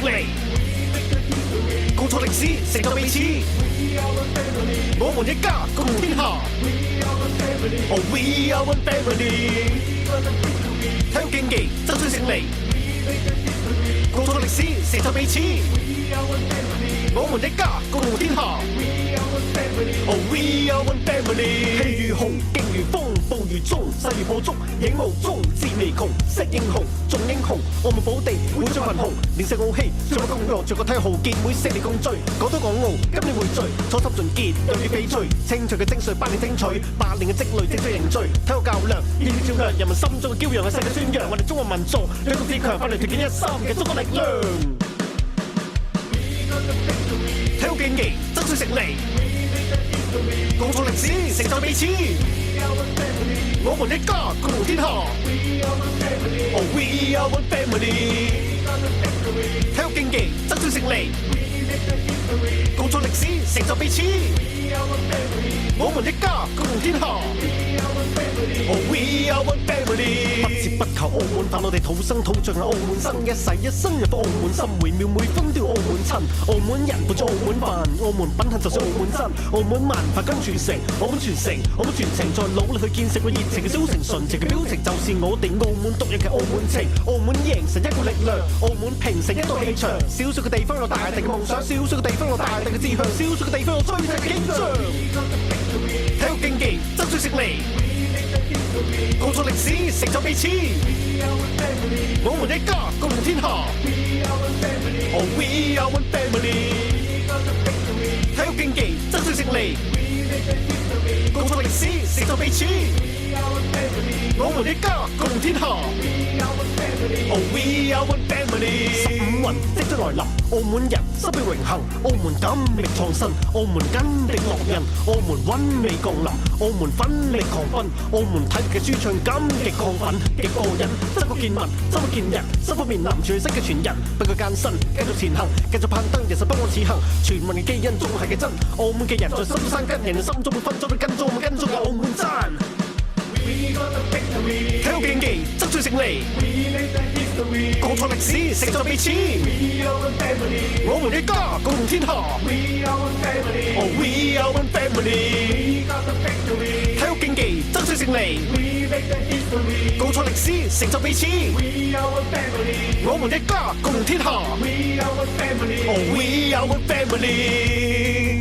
利，共創歷史，成就彼此。我們一家，共同天下。Oh, we are one family。體育競技，爭取勝利，共創歷史，成就彼此。我們一家，共同天下。Oh, we are one family。氣如虹，勁如風，暴如鐘，勢如破竹，影無蹤，志未窮，識英雄，重英雄。我們保地，會將群雄，連勝傲氣，將我共樂，著個體豪傑，每勝利共聚。講多講傲，今年匯聚，初心盡結，又要翡翠。清除嘅精髓，百年精取，8年嘅積累，精髓凝聚。體育較量，熱血照亮，人民心中嘅驕陽，係世界宣揚。我哋中華民族，一個自強，奮力團結一心嘅中國力量。體育競技，爭取勝利，共創歷史，成就彼此。我們一家，共同天下。Oh, we are one family。體育競技，爭取勝利，共創歷史，成就彼此。我們一家，共同天下。Oh, we are one family。不折不扣澳門飯，我哋土生土長係澳門生，一世一生入到澳門心，每秒每分都要澳門親。澳門人伴住澳門飯，澳門品行就算澳門真。澳門文化跟傳承，澳門傳承，澳門傳承，再努力去建設個熱情嘅小城，純情嘅表情，就是我哋澳門獨有嘅澳門情。澳門形成一個力量，澳門平成一道氣場。少數嘅地方有大地嘅夢想，少數嘅地方有大地嘅志向，少數嘅地方有璀璨嘅景象。體育競技，爭取勝利，共創歷史，成就彼此。我們一家，共同天下。Oh, we are one family。體育競技，爭取勝利，共創歷史，成就彼此。我們一家，共同天下。Oh, we are one family。15運即將來臨，澳門人心被榮幸，澳門緊力創新，澳門緊力落印，澳門韻味降臨，澳門奮力狂奔，澳門體育嘅舒暢感極亢奮，極過癮，周國健民，周國健人，身負面臨全新嘅傳人，不懼艱辛，繼續前行，繼續攀登，人生不枉此行，全民嘅基因仲係嘅真，澳門嘅人在深山跟人哋心中會分咗去跟蹤，我跟蹤嘅澳門爭。體育競技，爭取勝利，共創歷史，成就彼此。我們一家，共同天下。Oh, we are one family。體育競技，爭取勝利，共創歷史，成就彼此。我們一家，共同天下。Oh, we are one family。